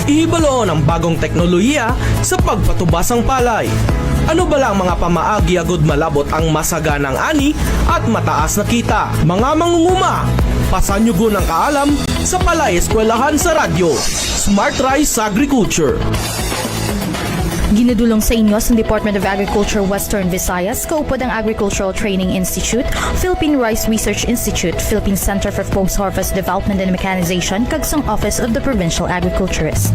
Ihibaloon ang bagong teknolohiya sa pagpatubas ng palay. Ano ba lang mga pamaagi agud malabot ang masaganang ani at mataas na kita? Mga mangunguma, pasanyugo ng kaalam sa Palay Eskwelahan sa Radyo. Smart Rice Agriculture. Ginudulong sa inyo sa Department of Agriculture Western Visayas, kaupod ang Agricultural Training Institute, Philippine Rice Research Institute, Philippine Center for Post-Harvest Development and Mechanization, kagsang Office of the Provincial Agriculturist.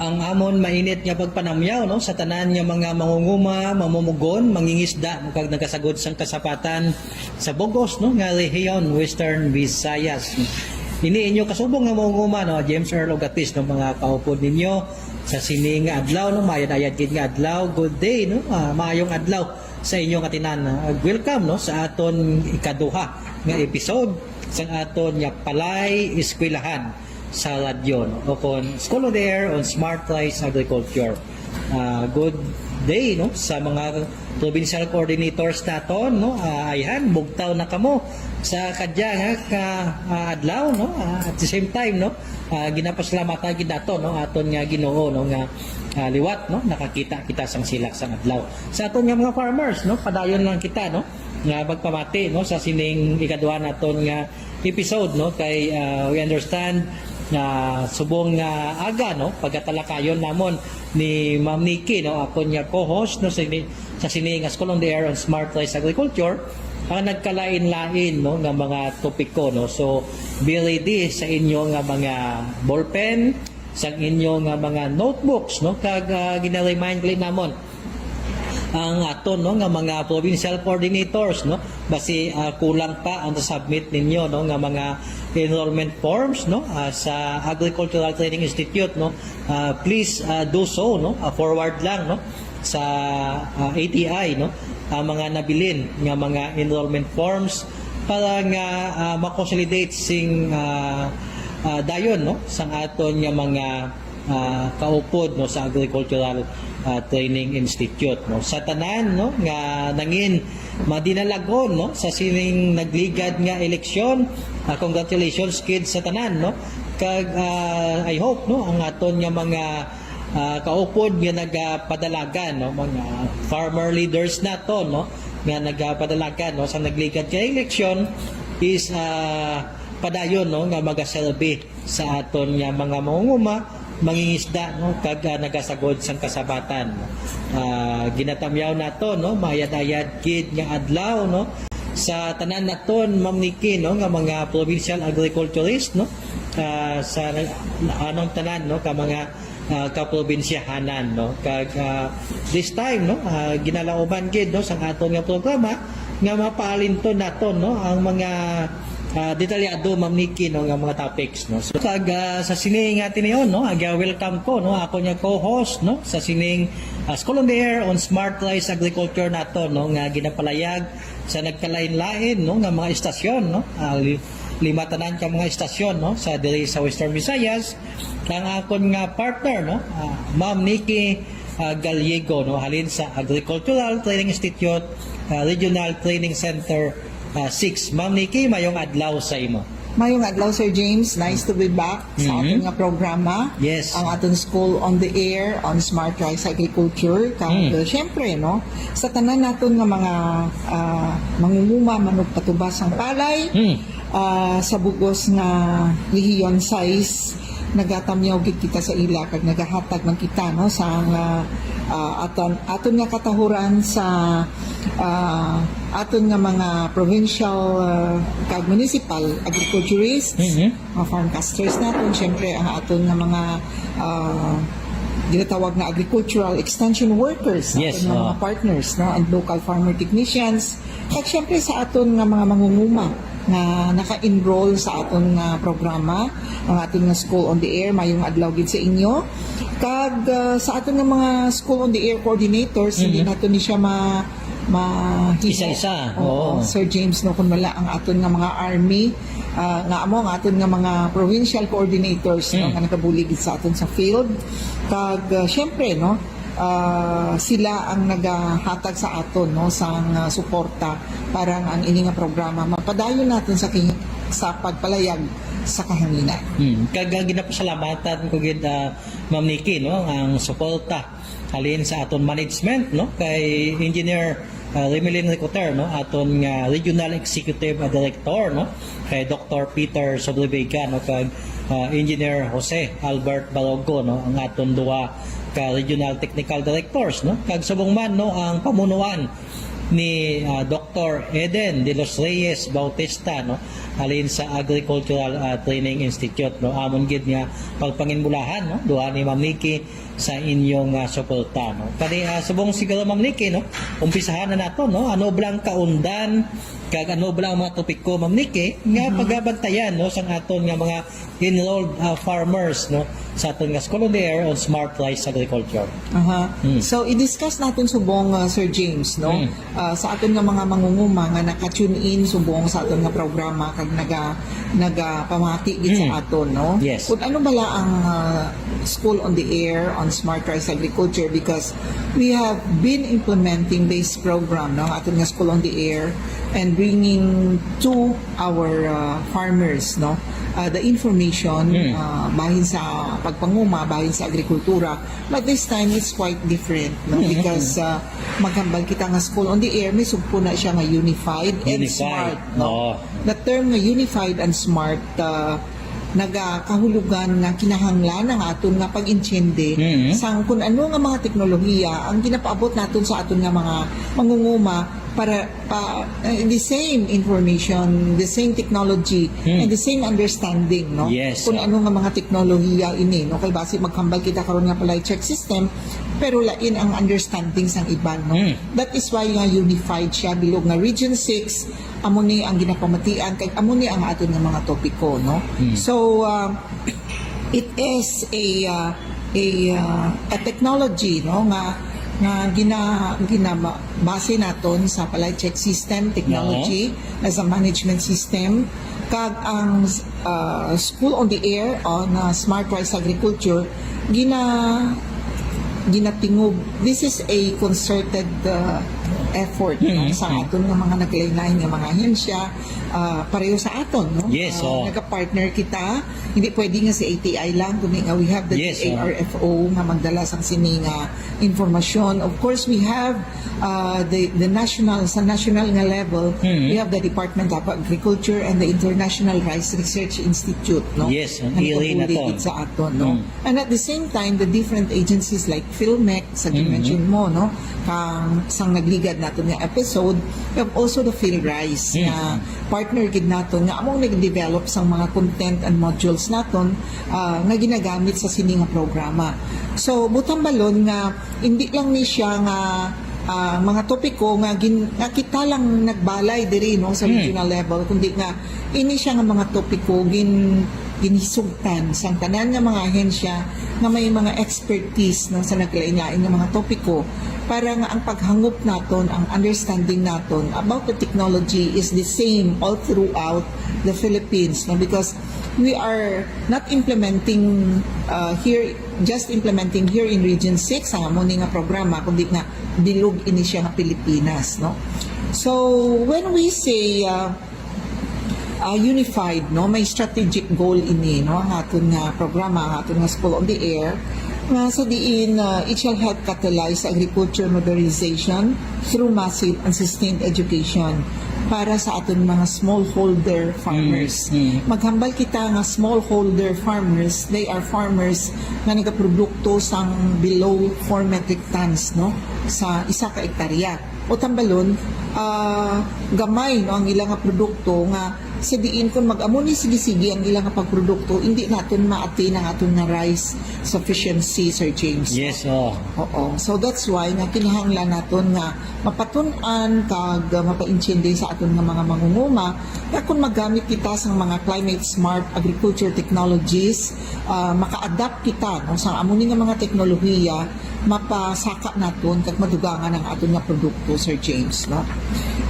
Ang amon mainit nga pagpanamyaw no sa tanan nga mga mangunguma, mamumugon, mangingisda kag nagasagod sang kasapatan sa Bogos no nga rehiyon Western Visayas. Ini inyo kasubong nga mangunguma no James Earl Ogatis no mga kaupod ninyo sa sining adlaw no mayad-ayad gid nga adlaw. Good day no maayong adlaw sa inyo nga tinan. Welcome no sa aton ikaduha nga episode sa aton nga Palay Eskwelahan sa radyo no? O kon School on the Air on Smart Rice Agriculture. Good day no sa mga provincial coordinators naton no. Ayhan bugtaw na kamo sa kadya nga adlaw no. At the same time no ginapasalamatan gid nato no aton nga Ginoo no nga liwat no nakakita kita sang silak sang adlaw. Sa aton nga mga farmers no padayon lang kita no nga magpamati no sa sining ikaduha naton nga episode no kay we understand na subong nga aga no pagatalakayon namon ni Ma'am Nikki no ako niya co-host no sa sining School on the Air on Smart Rice Agriculture ang nagkalain-lain no nga mga topiko no. So be ready sa inyo nga mga ballpen, sa inyo nga mga notebooks no kag gina-remind namon ang aton no nga mga provincial coordinators no basi kulang pa ang submit ninyo no nga mga enrollment forms no sa Agricultural Training Institute no. Please do so no forward lang no sa ATI no ang mga nabilin nga mga enrollment forms para nga ma-consolidate sing dayon no sa aton nga mga kaupod no sa Agricultural Training Institute no sa tanan no nga nangin madinalagon no sa sining nagligad nga eleksyon. Congratulations kids sa tanan no kag I hope no ang aton nga mga kaupod nga nagapadalagan no mga farmer leaders nato no nga nagapadalagan no sa nagligad nga eleksyon is padayon no nga magaselbi sa aton nga mga mangunguma, mangingisda no kag nagasagod sang kasabatan. Ginatamyaw nato no mayad-ayad gid nga adlaw no sa tanan naton Ma'am Nikki no nga mga provincial agriculturist no sa anong tanan no ka mga kaprobinsyahanan no kag this time no ginalauman gid no sang aton nga programa nga mapaalinton naton no ang mga detalyado Ma'am Nikki no nga mga topics no. So kag sa sining tiniyon no welcome ko no ako nya co-host no sa sining School on the Air on Smart Rice Agriculture nato no nga ginapalayag sa nagkalain-lain no nga mga istasyon no. Lima tanan ka mga istasyon no sa diri sa Western Visayas. Ang akon nga partner no Ma'am Nikki Gallego no halin sa Agricultural Training Institute Regional Training Center 6. Ma'am Nikki, mayong adlaw sa imo. Mayong adlaw Sir James, nice to be back sa ating nga programa. Yes. Ang ating School on the Air on Smart Rice Agriculture. Siyempre no, sa tanan naton nga mga mangunguma manug patubas ang palay sa bugos nga lihiyon size nagatamyaw gid kita sa ila kag nagahatag man kita no sa aton nga katahuran sa aton nga mga provincial kag municipal agriculturists, mga farmcasters naton, syempre ang aton nga mga ginatawag na agricultural extension workers, yes, aton nga mga partners no and local farmer technicians, kag syempre sa aton nga mga mangunguma na naka-enroll sa aton nga programa, ang aton nga School on the Air mayong adlaw gid sa inyo. Kag sa aton nga mga School on the Air coordinators, hindi nato ni siya isa-isa. Oo. Sir James no kun wala ang aton nga mga army nga amo ang aton nga mga provincial coordinators no, nga nagabulig sa aton sa field. Kag syempre no sila ang nagahatag sa aton no sang suporta para ang ini nga programa mapadayon natin sa sa pagpalayag sa kahanginan. Kag ginapasalamatan ko gid Ma'am Nikki no ang suporta halin sa aton management no kay Engineer Remelin Ricoter no aton nga Regional Executive Director no kay Dr. Peter Sobrevega no kag Engineer Jose Albert Barogo no ang aton duha ka Regional Technical Directors no kag subong man no ang pamunuan ni Dr. Eden de los Reyes Bautista no halin sa Agricultural Training Institute no amon gid nga pagpanginmulahan no duha ni Ma'am Nikki sa inyong suporta no kani subong siguro Ma'am Nikki no umpisahan na nato no ano blang kaundan kag ano blang mga topiko Ma'am Nikki nga pagabantayan no sang aton nga mga enrolled farmers no sa aton nga School on the Air on Smart Rice Agriculture. So i-discuss natin subong Sir James no sa aton nga mga mangunguma nga naka-tune in subong sa aton nga programa kag naga pamati gid sa aton no. Yes. Kung ano bala ang School on the Air on Smart Rice Agriculture because we have been implementing this program no aton nga School on the Air and bringing to our farmers no the information bahin sa pagpanguma bahin sa agrikultura, but this time it's quite different no because maghambal kita nga School on the Air may sugpo na siya nga unified and smart no. The term nga unified and smart nagakahulugan nga kinahanglan ang aton nga pag-insyende sang kun ano nga mga teknolohiya ang ginapaabot naton sa aton nga mga mangunguma para the same information, the same technology, and the same understanding, no? Yes. Kung ano nga mga teknolohiya ini, no? Kay base magkambal kita karon nga pala check system, pero lain ang understanding sang iban, no? That is why nga unified siya bilog nga Region 6 amo ni ang ginapamatian kay amo ni ang aton nga mga topiko, no? So it is a technology, no, nga base naton sa palay check system technology as a management system kag ang School on the Air on Smart Rice Agriculture ginatingog. This is a concerted effort no, sa aton nga mga naglain-lain nga mga ahensya pareho sa aton no. Yes, nagka-partner kita, hindi pwede nga si ATI lang kundi nga we have the ARFO nga magdala sang sini nga informasyon. Of course we have the national sa national nga level we have the Department of Agriculture and the International Rice Research Institute no. Yes, ang nga IRI na to. nakabuligid sa aton no. And at the same time the different agencies like PhilMec sa mention mo no kang sang nagligad naton nga episode, we have also the PhilRice na partner gid naton nga among nag-develop sang mga content and modules naton nga ginagamit sa sini nga programa. So butang balon nga hindi lang ni siya nga mga topiko nga kita lang nagbalay diri no sa regional level kundi nga ini siya nga mga topiko ginisugtan sang tanan nga mga ahensya nga may mga expertise no sa naglain-lain nga mga topiko para nga ang paghangop naton, ang understanding naton about the technology is the same all throughout the Philippines no because we are not implementing implementing here in Region 6 ang amo ni nga programa kundi nga bilog ini siya nga Pilipinas no. So when we say unified no may strategic goal ini no ang aton nga programa, ang aton nga School on the Air nga sa diin it shall help catalyze agriculture modernization through massive and sustained education para sa aton mga smallholder farmers. Maghambal kita nga smallholder farmers, they are farmers nga nagaprodukto sang below 4 metric tons no sa isa ka ektarya. O tambalon gamay no ang ilang produkto nga sa diin kung mag-amo ni sige-sige ang ilang pagprodukto hindi naton ma-attain ang aton nga rice sufficiency, Sir James. Yes, Oo. So that's why nga kinahanglan naton nga mapatun-an kag mapa-insyende sa aton nga mga mangunguma nga kung magamit kita sa mga climate smart agriculture technologies, maka-adapt kita no, sa amo ni nga mga teknolohiya mapasaka naton kag madugangan ang aton nga produkto, Sir James no.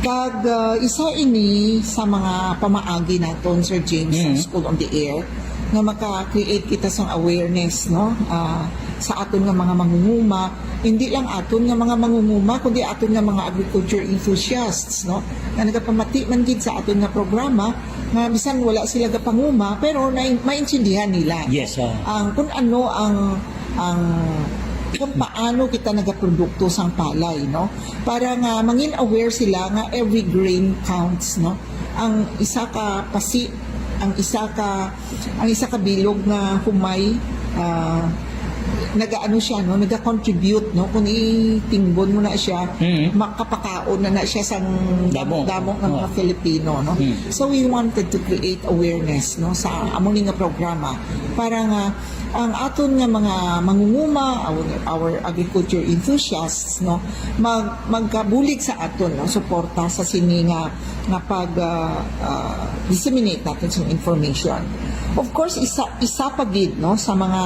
Kag isa ini sa mga pamaagi naton, Sir James, sa School on the Air nga maka-create kita sang awareness no sa aton nga mga mangunguma, hindi lang aton nga mga mangunguma kundi aton nga mga agriculture enthusiasts, no, nga nagapamati man gid sa aton nga programa nga bisan wala sila gapanguma pero maintindihan nila Yes, ang kung ano ang kung paano kita nagaprodukto sang palay, no, para nga mangin aware sila nga every grain counts, no, ang isa ka pasi, ang isa ka bilog nga humay, nagaano siya, no, naga-contribute, no, kung itingbon mo na siya, makapakaon na siya sang Damo. damo ng mga Filipino, no. So we wanted to create awareness, no, sa amo ni nga programa para nga ang aton nga mga mangunguma, our agriculture enthusiasts, no, magkabulig sa aton, no, suporta sa sini nga pag disseminate natin sa information. Of course, isa pa gid, no, sa mga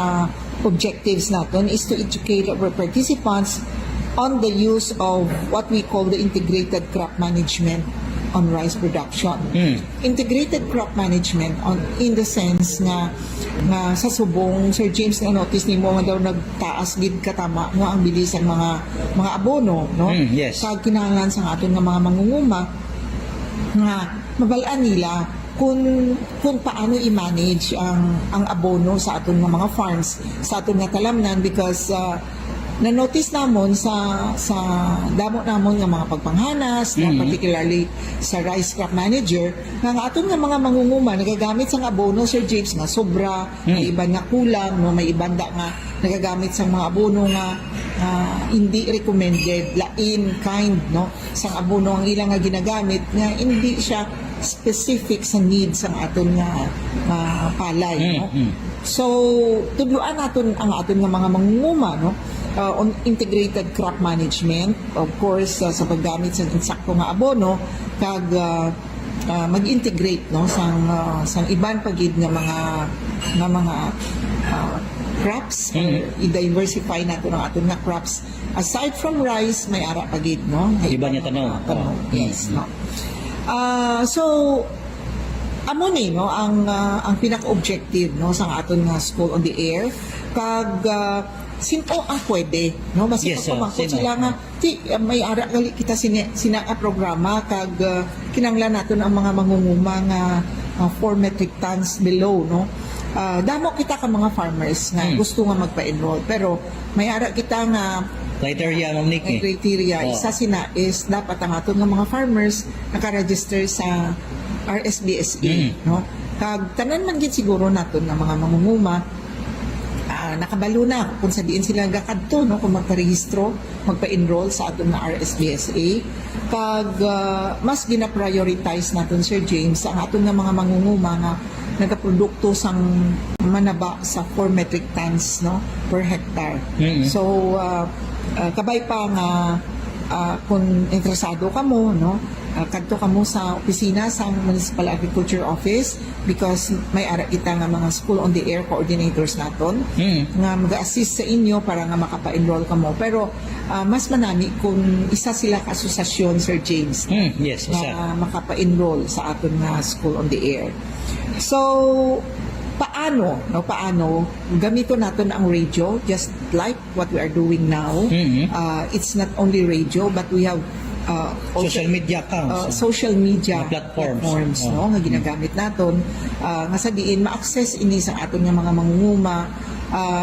objectives natin is to educate our participants on the use of what we call the integrated crop management on rice production. Integrated crop management in the sense nga sa subong Sir James na notice nimo nga daw nagtaas gid katama nga ang bilis ang mga abono, no, Yes. sa kinahanglan sa aton nga mga mangunguma nga mabalaan nila kung paano i-manage ang abono sa aton nga mga farms, sa aton nga talamnan, because na-notice namon sa damo namon nga mga pagpanghanas, na particularly sa rice crop manager, nga aton nga mga mangunguma nagagamit sang abono, Sir James, nga sobra, may iban nga kulang, no, may ibanda nga nagagamit sang mga abono nga hindi recommended, lain kind, no, sang abono ang ilang nga ginagamit nga hindi siya specific sa needs ang aton nga palay, no. So tudloan naton ang aton nga mga mangunguma, no, on integrated crop management, of course, sa paggamit sa insakto nga abono, kag mag-integrate, no, sang iban pagid nga mga crops, i-diversify nato ang aton nga crops aside from rice, may ara pagid, no, Iba niya tanaw. yes, no. So amo ni, no, ang pinaka-objective, no, sang aton nga School on the Air, kag sino ang pwede, no, basta Yes, pagpamangkot sino? sila nga may ara gali kita sina programa kag kinanglan naton ang mga mangunguma nga 4 metric tons below, no. Damo kita ka mga farmers nga gusto nga magpa-enroll, pero may ara kita nga Criteria, Ma'am Nikki. criteria. Isa sina is dapat ang aton nga mga farmers naka-register sa RSBSA, no. Kag tanan man gid siguro naton nga mga mangunguma nakabalo na kung sa diin sila nagakadto, no, kung magparehistro, magpa-enroll sa aton nga RSBSA, kag mas gina-prioritize naton, Sir James, ang aton nga mga mangunguma nga nagaprodukto sang manaba sa 4 metric tons, no, per hectare. So kabay pa nga kung interesado ka mo, no, kadto ka mo sa opisina sa Municipal Agriculture Office, because may ara kita nga mga School on the Air coordinators naton nga mag-assist sa inyo para nga makapa-enroll ka mo. Pero mas manani kung isa sila ka asosasyon, Sir James, Yes, isa. na makapa-enroll sa aton nga School on the Air. So paano gamito natin ang radio, just like what we are doing now. It's not only radio, but we have also Social media accounts. social media Mga platforms. no, nga ginagamit naton nga sa diin ma-access ini sa aton nga mga mangunguma.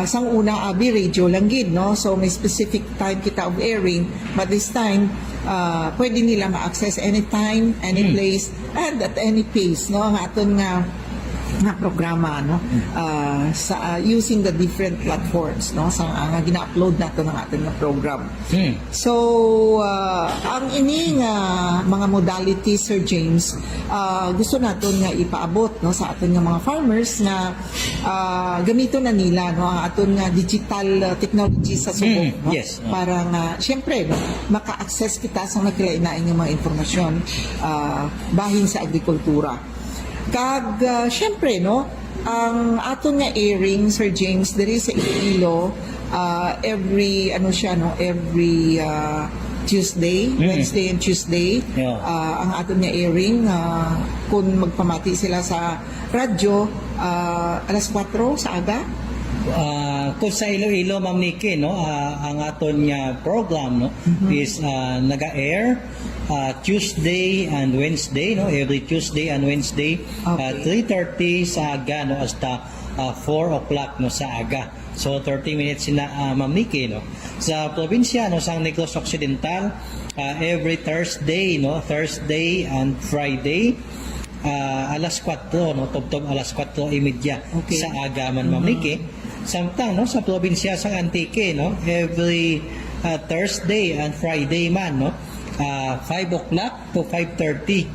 Sang una abi radio lang gid, no, so may specific time kita of airing, but this time pwede nila ma-access anytime, any place, and at any pace, no, ang aton nga programa, no, sa using the different platforms, no, sa nga gina-upload nato ng ating nga program. So ang ini nga mga modalities, Sir James, gusto naton nga ipaabot, no, sa aton nga mga farmers nga gamito na nila, no, ang aton nga digital technology sa subong, no, Yes. para nga syempre, no, maka-access kita sa nagkalain-lain nga mga informasyon bahin sa agrikultura. Kag syempre, no, ang aton nga airing, Sir James, there is sa Iloilo, every every Tuesday, Wednesday and Tuesday, ang aton nga airing, kung magpamati sila sa radyo, alas 4 sa aga. kung sa Iloilo, Ma'am Nikki, no, ang aton nga program, no, is naga-air Tuesday and Wednesday, no, every Tuesday and Wednesday, Okay. 3:30 sa aga, no, hasta 4 o'clock, no, sa aga. So 30 minutes sila, Ma'am Nikki, no. Sa probinsya, no, sa Negros Occidental, every Thursday, no, Thursday and Friday, alas 4, no, tubtob alas 4:30 Okay. sa aga man, Ma'am Nikki. Samtang, no, sa probinsya sa Antique, no, every Thursday and Friday man, no, 5 o'clock to 5:30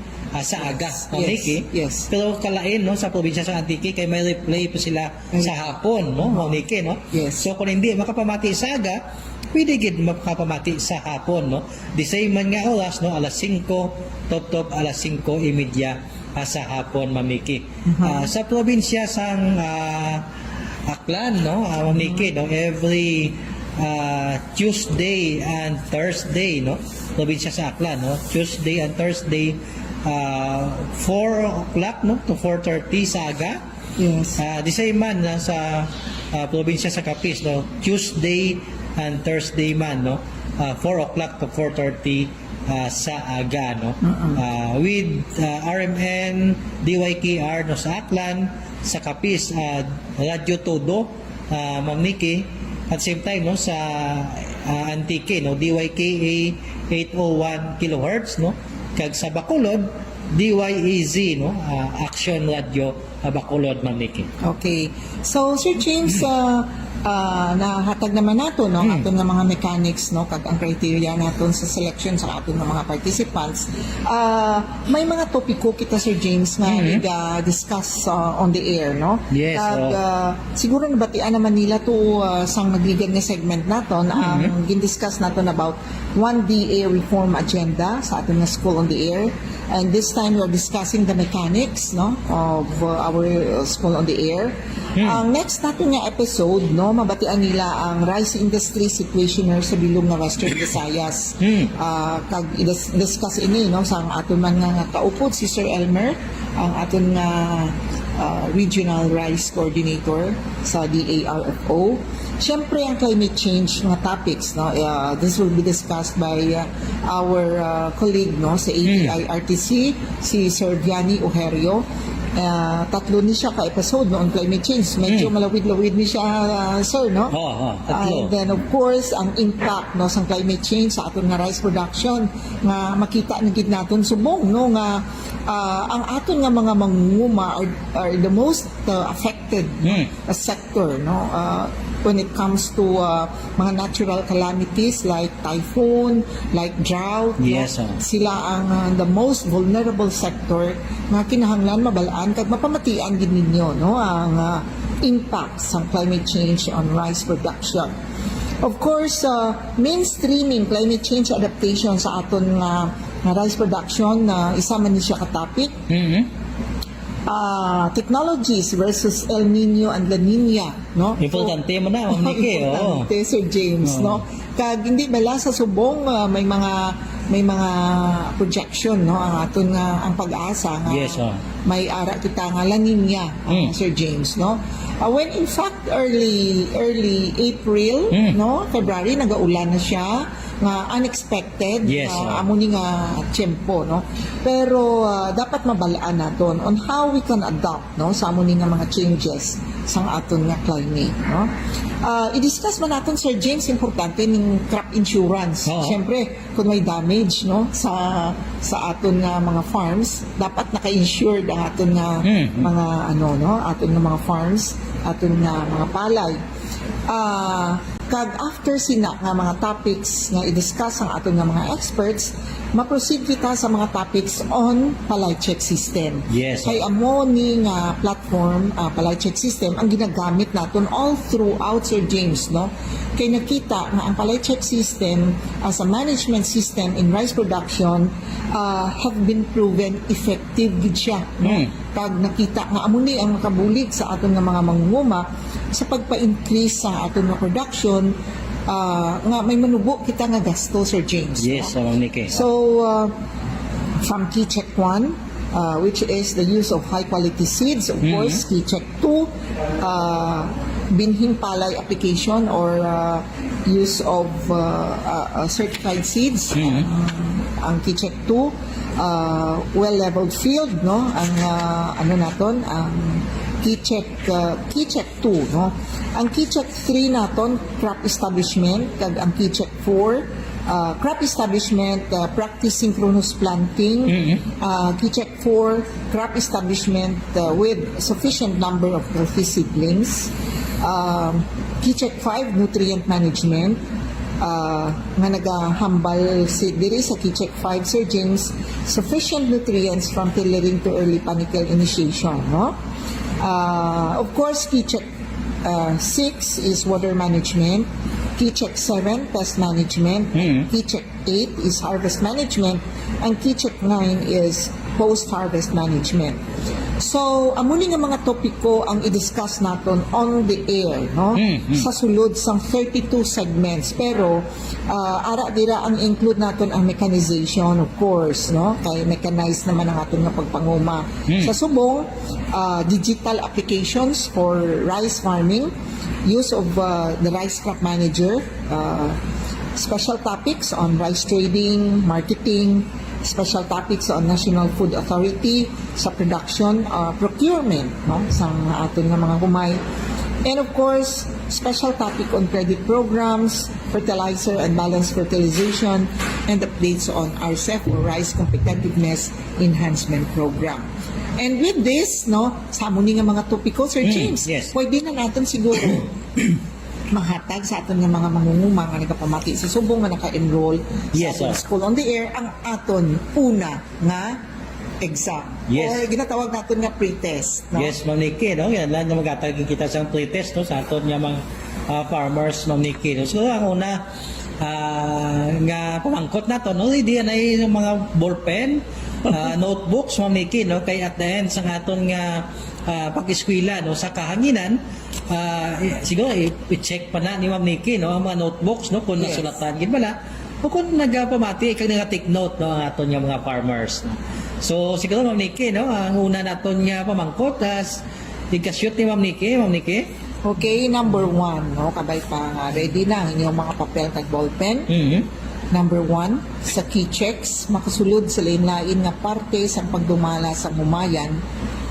sa aga, Ma'am Yes, Nikki. yes. Pero kalain, no, sa probinsya sa Antique, kay may replay po sila sa hapon, no, Ma'am Nikki, no. Yes. So kung hindi makapamati sa aga, pwede gid makapamati sa hapon, no. The same man nga oras, no, alas 5, top alas 5:30 sa hapon, Ma'am Nikki. Sa probinsya sang Aklan, no, Ma'am Nikki, no, every Tuesday and Thursday, no, probinsya sa Aklan, no, Tuesday and Thursday, 4 o'clock, no, to 4:30 sa aga. Yes. The same man sa probinsya sa Capiz, no, Tuesday and Thursday man, no, 4 o'clock to 4:30 sa aga, no. With RMN, DYKR, no, sa Aklan, sa Capiz, Radio Todo, Ma'am Nikki, at same time, no, sa Antique, no, DYKA 801 kHz, no, kag sa Bacolod, DYEZ, no, Action Radio Bacolod, Ma'am Nikki. Okay. So, Sir James, nahatag naman nato, no, aton nga mga mechanics, no, kag ang criteria naton sa selection sa aton nga mga participants. May mga topiko kita, Sir James, nga discuss on the air, no? Yes, Kag, siguro nabatian naman nila to sang nagligan nga segment naton, ang gindiscuss naton about 1DA reform agenda sa aton nga School on the Air. And this time we're discussing the mechanics, no, of our School on the Air. Ang next natin nga episode, no, mabatian nila ang rice industry situationer sa bilog nga Western Visayas. Kag discuss ini, no, sa aton man nga kaupod si Sir Elmer, ang aton nga regional rice coordinator sa DARFO. Siyempre, ang climate change mga topics, no, this will be discussed by our colleague, no, sa ATI-RTC, si Sir Vianney Ojerio. Tatlo ni siya ka-episode no, on climate change. Medyo malawid-lawid ni siya, sir, no? Tatlo. And then, of course, ang impact, no, sa climate change sa aton nga rice production, nga makita na gid naton subong, no, nga ang aton nga mga mangunguma are the most affected sector, no, when it comes to mga natural calamities like typhoon, like drought. Yes, no? Sila ang the most vulnerable sector nga kinahanglan mabalaan kag mapamatian gid ninyo, no, ang impact sa climate change on rice production. Of course, mainstreaming climate change adaptation sa aton nga rice production, isa man ni siya ka topic. Technologies versus El Nino and La Nina, no? Importante mo na, Ma'am Nikki. Importante, Sir James, no? Kag hindi bala sa subong may mga projection, no, ang aton nga ang pag-asa nga Yes, may ara kita nga La Nina, Sir James, no? When in fact early April, no, February nagaulan na siya nga unexpected, Yes, amo ni nga tiyempo, no, pero dapat mabalaan naton on how we can adapt, no, sa amo ni nga mga changes sa aton nga climate, no. I-discuss man naton, Sir James, importante ning crop insurance. Siyempre kung may damage, no, sa aton nga mga farms, dapat naka-insured ang aton nga mga aton nga mga farms, aton nga mga palay. Kag after sina nga mga topics nga i-discuss ang aton nga mga experts, ma-proceed kita sa mga topics on palay check system. Yes. Kay amo ni nga platform, palay check system ang ginagamit naton all throughout, Sir James, no. Kay nakita nga ang palay check system as a management system in rice production have been proven effective gid siya, no. Kag nakita nga amo ni ang makabulig sa aton nga mga mangunguma sa pagpa-increase sa aton nga production, nga may manubo kita nga gasto, Sir James. Yes, Ma'am Nikki. So, from Key Check 1, which is the use of high quality seeds, of course, Key Check 2, binhing palay application or use of certified seeds. Ang Keycheck 2, well-leveled field, no? Ang ano naton, ang Keycheck 2, no? Ang Keycheck 3 naton, crop establishment, kag ang Keycheck 4, crop establishment, practice synchronous planting. Keycheck 4, crop establishment with sufficient number of healthy seedlings. Keycheck 5, nutrient management. Nga nagahambal si diri sa Keycheck 5, Sir James, sufficient nutrients from tillering to early panicle initiation, no? Of course, Keycheck 6 is water management. Keycheck 7, pest management. Keycheck 8 is harvest management. And Keycheck 9 is post-harvest management. So, amuni nga mga topiko ang i-discuss naton on the air, no? Sa sulod sang 32 segments. Pero, ara dira ang include naton ang mechanization, of course, no? Kay mechanized naman ang aton nga pagpanguma. Sa subong, digital applications for rice farming, use of the rice crop manager, special topics on rice trading, marketing, special topics on National Food Authority sa production, procurement, no, sa aton nga mga humay. And of course, special topic on credit programs, fertilizer and balanced fertilization, and updates on RCEP or Rice Competitiveness Enhancement Program. And with this, no, sa muni nga mga topiko, Sir James, yes. pwede na natin siguro mahatag sa aton nga mga mangunguma nga nagapamati sa subong nga naka-enroll Yes, sa aton sir. School on the Air ang aton una nga exam. Yes. Or ginatawag natin nga pre-test. No? Yes, Ma'am Nikki, no? Yan lang na magatag kita sa playtest, no? Sa aton nga mga farmers, Ma'am Nikki, no? So, ang una, nga pamangkot nato, no? Hindi yan ay yung mga ballpen, notebooks, Ma'am Nikki, no? Kay at the end, sa aton nga pag-eskwela, no? Sa kahanginan, siguro, i-check pa na ni Ma'am Nikki, no? Ang mga notebooks, no? Kung Yes. nasulatan, gid bala, o kung nagpamati, kag nag-take note, no? Ang aton nga mga farmers, no? So, siguro, Ma'am Nikki, no? Ang una naton nga pamangkot, ikasyot ni Ma'am Nikki, Ma'am Nikki. Okay, number 1, no? Kabay pa ready na ang inyong mga papel kag ballpen. Number 1, sa key checks, makasulod sa lain-lain nga parte sa pagdumala sa humayan,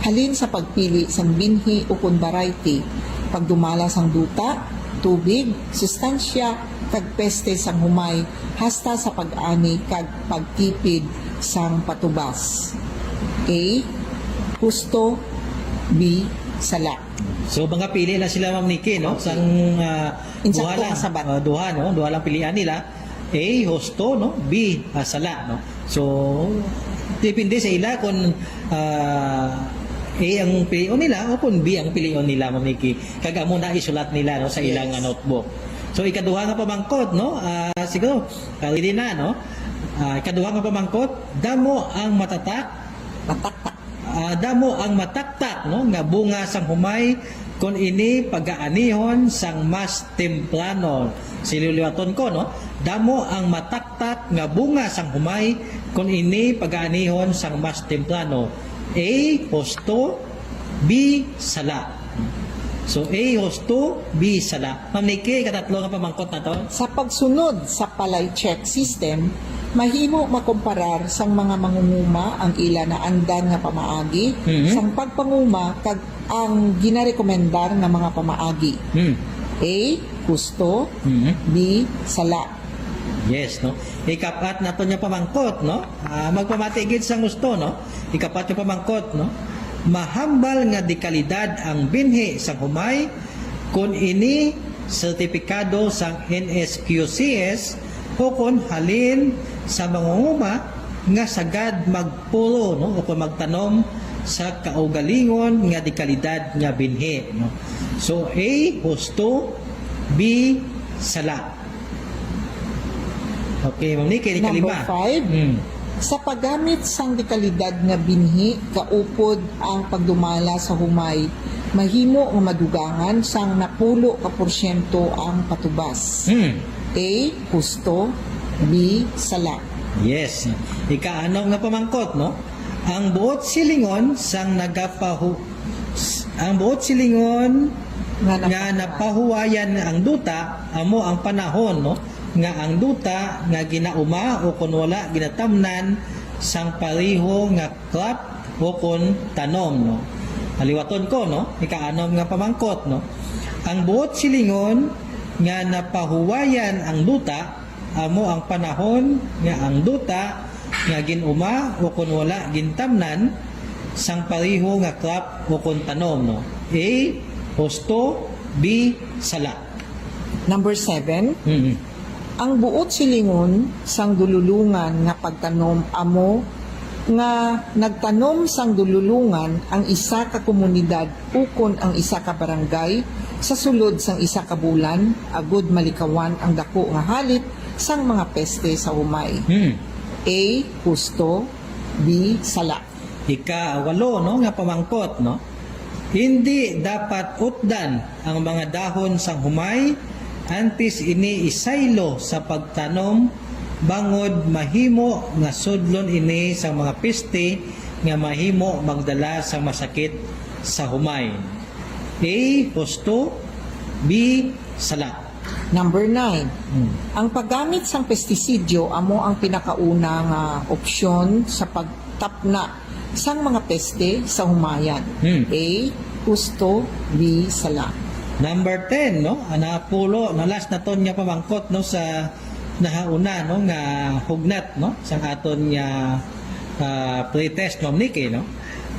halin sa pagpili sa binhi o kun variety, pagdumala sang duta, tubig, sustansya, kag peste sang humay, hasta sa pag-ani kag pagtipid sang patubas. A. Husto. B. Sala. So mga pili na sila Ma'am Nikki, no? Sang Insakto duha lang kasabat. duha, no? Duha lang pilian nila. A, husto, no? B, sala, no? So depende sa ila kung A ang pilion nila o kung B ang pilion nila, Ma'am Nikki. Kaga mo na isulat nila, no, sa ilang notebook. So ikaduha nga pamangkot, no? Siguro ready na, no? Ikaduha nga pamangkot, damo ang matatak, damo ang mataktak, no, nga bunga sang humay kun ini pagaanihon sang mas templano. Sililiwaton ko, no, damo ang mataktak nga bunga sang humay kun ini pagaanihon sang mas templano. A, husto, B, sala. So A, husto, B, sala. Ma'am Nikki, katatlo nga pamangkot na to. Sa pagsunod sa palay check system, mahimo makomparar sang mga mangunguma ang ila na andan nga pamaagi sang pagpanguma kag ang ginarekomendar nga mga pamaagi. A. Gusto. B. Sala. Yes, no. Ikapat na to niya pamangkot, no. Magpamatigid sang gusto, no. Ikapat yung pamangkot, no. Mahambal nga dekalidad ang binhi sang humay kun ini sertipikado sang NSQCS o kun halin sa mangunguma nga sagad magpulo, no, o kung magtanom sa kaugalingon nga dekalidad nga binhi, no. So A, husto, B, sala. Okay, Ma'am Nikki, Number kalima. 5, sa paggamit sang dekalidad nga binhi, kaupod ang pagdumala sa humay, mahimo nga madugangan sang napulo ka porsyento ang patubas. A. Husto. B. Sala. Yes. Ikaano nga pamangkot, no? Ang buot silingon nga napahuwayan nga ang duta amo ang panahon no nga ang duta nga ginauma o kun wala ginatamnan sang pareho nga crop o kun tanom no. Aliwaton ko no, ikaanom nga pamangkot no. Ang buot silingon nga napahuwayan ang duta amo ang panahon nga ang duta nga ginuma o kun wala gintamnan sang pareho nga crop o kun tanom no. A. Husto. B. Sala. Number 7, Mm-hmm. ang buot silingon sang dululungan nga pagtanom amo nga nagtanom sang dululungan ang isa ka komunidad ukon ang isa ka barangay sa sulod sang isa ka bulan agud malikawan ang dako nga halit sang mga peste sa humay. A. Husto. B. Sala. Ika-walo no nga pamangkot no. Hindi dapat utdan ang mga dahon sang humay antes ini isaylo sa pagtanom bangod mahimo nga sudlon ini sa mga peste nga mahimo magdala sa masakit sa humay. A. Husto. B. Sala. Number 9, ang paggamit sang pestisidyo amo ang pinakauna nga opsyon sa pagtapna sang mga peste sa humayan. A. Husto. B. Sala. Number 10 no, anapulo na last na ton nga pamangkot no sa nahauna no nga hugnat no sang aton nga pretest Ma'am Nikki no.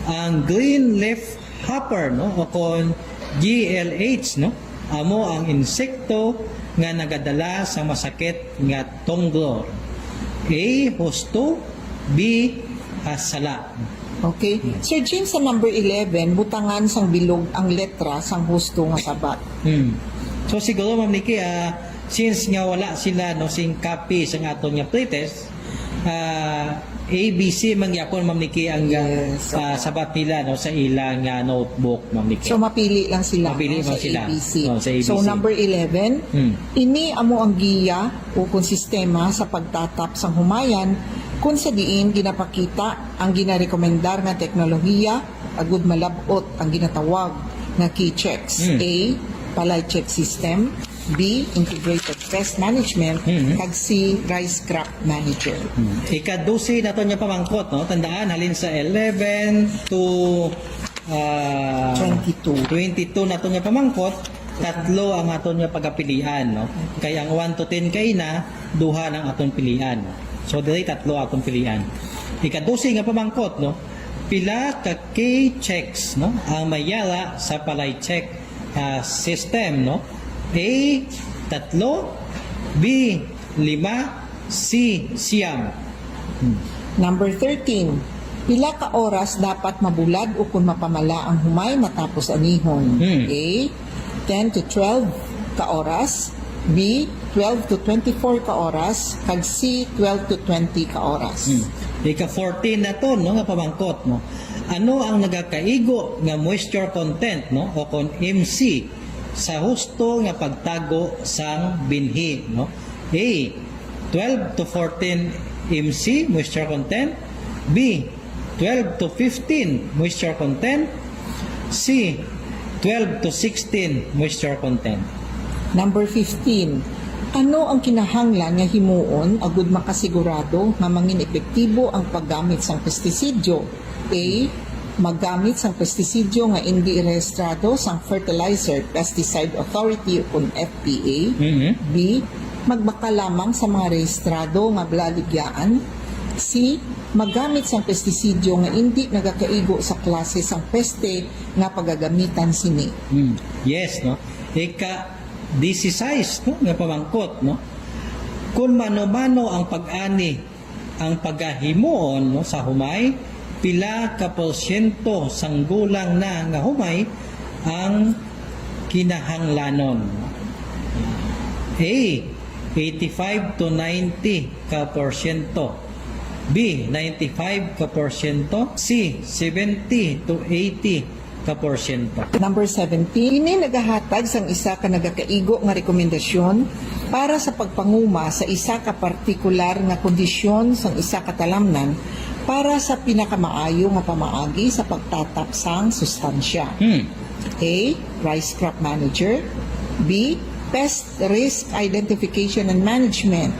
Ang green leaf hopper no o kon GLH no amo ang insekto nga nagadala sa masakit nga tunggor. A. Husto. B. Sala. Okay? Sir Jim, sa number 11, butangan sang bilog ang letra sang husto nga sabat. So siguro Ma'am Nikki, since nga wala sila no sing copy sang aton nga pretest, ABC mangyapon Ma'am Nikki ang Yes, sabat nila no sa ilang notebook Ma'am Nikki. So mapili lang sila, Mapili no, lang sila. ABC. Sa ABC. So number 11, ini amo ang giya o kung sistema sa pagtatap sang humayan kung sa diin ginapakita ang ginarekomendar nga teknolohiya agud malabot ang ginatawag nga key checks. A. Palay check system. B. Integrated pest management. Kag C. Rice crop manager. Ika-12 na to niya pamangkot no. Tandaan halin sa 11 to 22 na to niya pamangkot. Tatlo ang aton niya pagapilian no. Kaya ang 1 to 10 kay na duha ng aton pilian. So dili tatlo atong pilian. Ika-12 nga pamangkot no. Pila ka key checks no ang mayara sa palay check system no. A. 3. B. 5. C. Siyam. Number 13, pila ka oras dapat mabulad o kung mapamala ang humay matapos anihon? A. 10 to 12 ka oras. B. 12 to 24 ka oras. Kag C. 12 to 20 ka oras. Ika-14 na to no nga pamangkot no. Ano ang nagakaigo nga moisture content no o kon MC sa husto nga pagtago sang binhi no. A. 12 to 14 MC moisture content. B. 12 to 15 moisture content. C. 12 to 16 moisture content. Number 15, ano ang kinahanglan nga himuon agud makasigurado nga mangin epektibo ang paggamit sang pestisidyo? A. Maggamit sang pestisidyo nga hindi rehistrado sang Fertilizer Pesticide Authority o FPA. B. Magbaka lamang sa mga rehistrado nga balaligyan. C. Maggamit sang pestisidyo nga hindi nagakaigo sa klase sang peste nga pagagamitan sini. Yes no. Ika-16 no nga pamangkot no. Kung mano-mano ang pag-ani ang paghahimuon no sa humay, pila ka porsyento sang gulang na nga humay ang kinahanglanon. A. 85 to 90 ka porsyento. B. 95 ka porsyento. C. 70 to 80 ka porsyento. Number 17, ini nagahatag sang isa ka nagakaigo nga rekomendasyon para sa pagpanguma sa isa ka partikular nga kondisyon sang isa ka talamnan para sa pinakamaayo nga pamaagi sa pagtatap sang sustansya. A. Rice Crop Manager. B. Pest Risk Identification and Management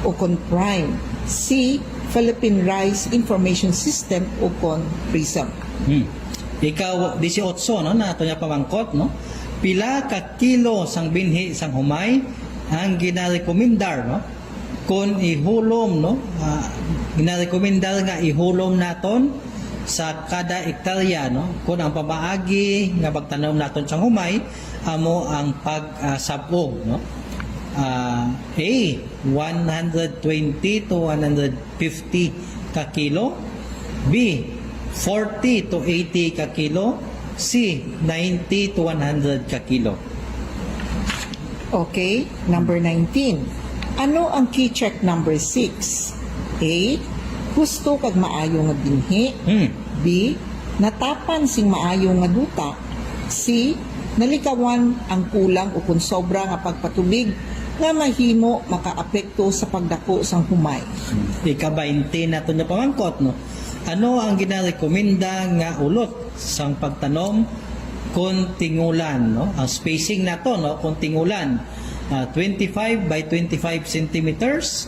o PRIME. C. Philippine Rice Information System o PRISM. Ikaw 18 no na ato niya pamangkot no. Pila ka kilo sang binhi sang humay ang ginarekomendar no kung ihulom no ginarekomendar nga ihulom naton sa kada ektarya no kung ang pamaagi nga pagtanom naton sang humay amo ang pagsabog no. A 120 to 150 ka kilo, B 40 to 80 ka kilo, C 90 to 100 ka kilo. Okay, number 19. Ano ang key check number 6? A. Gusto kag maayo nga binhi. B. Natapan sing maayo nga duta. C. Nalikawan ang kulang o kung sobra nga pagpatubig nga mahimo makaapekto sa pagdako sang humay. Ika-20 nato niya pamangkot no. Ano ang ginarekomenda nga ulot sang pagtanom kung tingulan no? Ang spacing nato no kung tingulan 25 by 25 centimeters,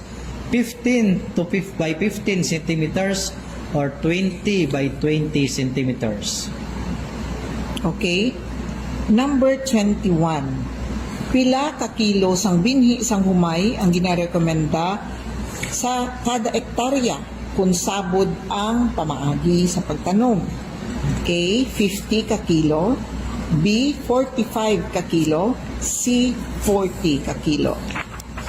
15 to 5 by 15 centimeters or 20 by 20 centimeters. Okay? Number 21. Pila ka kilo sang binhi sang humay ang ginarekomenda sa kada ektarya kung sabod ang pamaagi sa pagtanom. A. 50 ka kilo. B. 45 ka kilo. C. 40 ka kilo.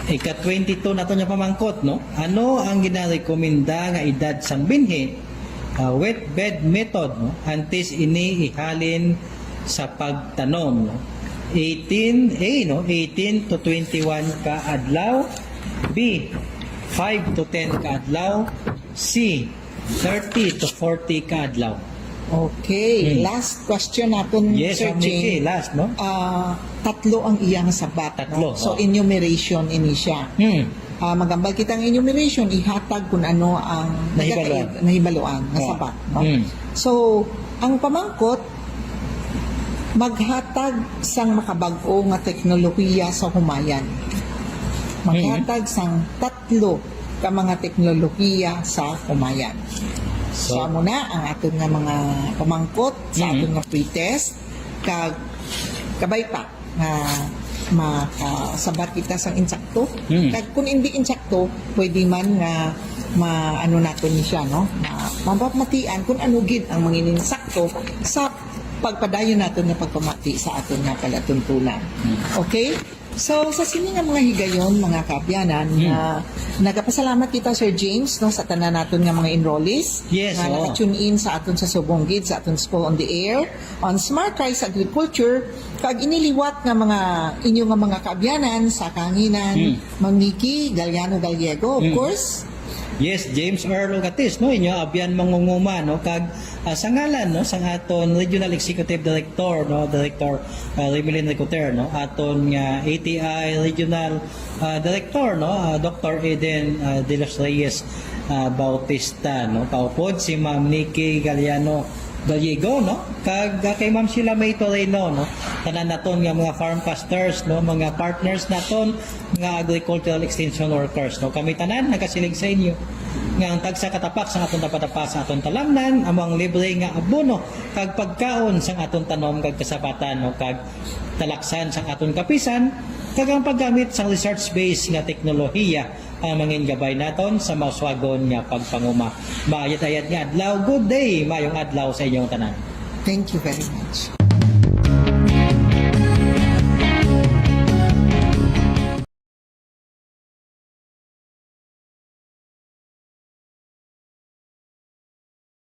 Ika-22 nato niya pamangkot no. Ano ang ginarekomenda nga edad sang binhi? Wet bed method no. Antes ini ihalin sa pagtanom no. 18 no 18 to 21 ka adlaw. B 5 to 10 ka adlaw. C 30 to 40 ka adlaw. Okay, last question natin, Yes, Sir Mickey, Jane. last no. Tatlo ang iyang sabat. Tatlo, No? So, oh. enumeration ini siya. Magambal kitang enumeration, ihatag kung ano ang Nahibaluan. nahibaluan na Oh. sabat. No? So, ang pamangkot, maghatag sang makabag-o nga teknolohiya sa humayan. Maghatag sang tatlo ka mga teknolohiya sa humayan. So, amo na ang aton nga mga pamangkot sa aton nga pretest kag kabay pa nga makasabat kita sang insakto. Kag kung hindi insakto, pwede man nga maano naton ni siya no. Mapapmatian kung ano gid ang mga insakto sa pagpadayon naton nga pagpamati sa aton nga palatuntunan. Okay? So, sa sini nga mga higayon, mga kaabyanan, na nagapasalamat kita, Sir James, no, sa tanan naton nga mga enrollees Yes, na naka-tune in sa aton sa Subonggid, sa aton School on the Air, on Smart Rice Agriculture, kag iniliwat nga mga inyo nga mga kaabyanan sa kanginan, Mang Nikki Galiano Gallego, of course. Yes, James Earl Gatis no inyo abyan mangunguma no kag sa ngalan no sang aton Regional Executive Director no Director Remilin Ricoter no aton nga ATI Regional Director no Dr. Eden De Los Reyes Bautista no kaupod si Ma'am Nikki Galiano Gallego no kag kay Ma'am Sheila May Toreno no tanan naton nga mga farm pastors no mga partners naton nga agricultural extension workers no kami tanan nagasilig sa inyo nga ang tagsa katapak sa aton tapatapas sa aton talamnan among libre nga abono kag pagkaon sang aton tanom kag kasapatan no kag talaksan sang aton kapisan kag ang paggamit sang research based nga teknolohiya ang mangin gabay naton sa mauswagon nga pagpanguma. Maayat-ayat nga adlaw, good day, mayong adlaw sa inyong tanan. Thank you very much.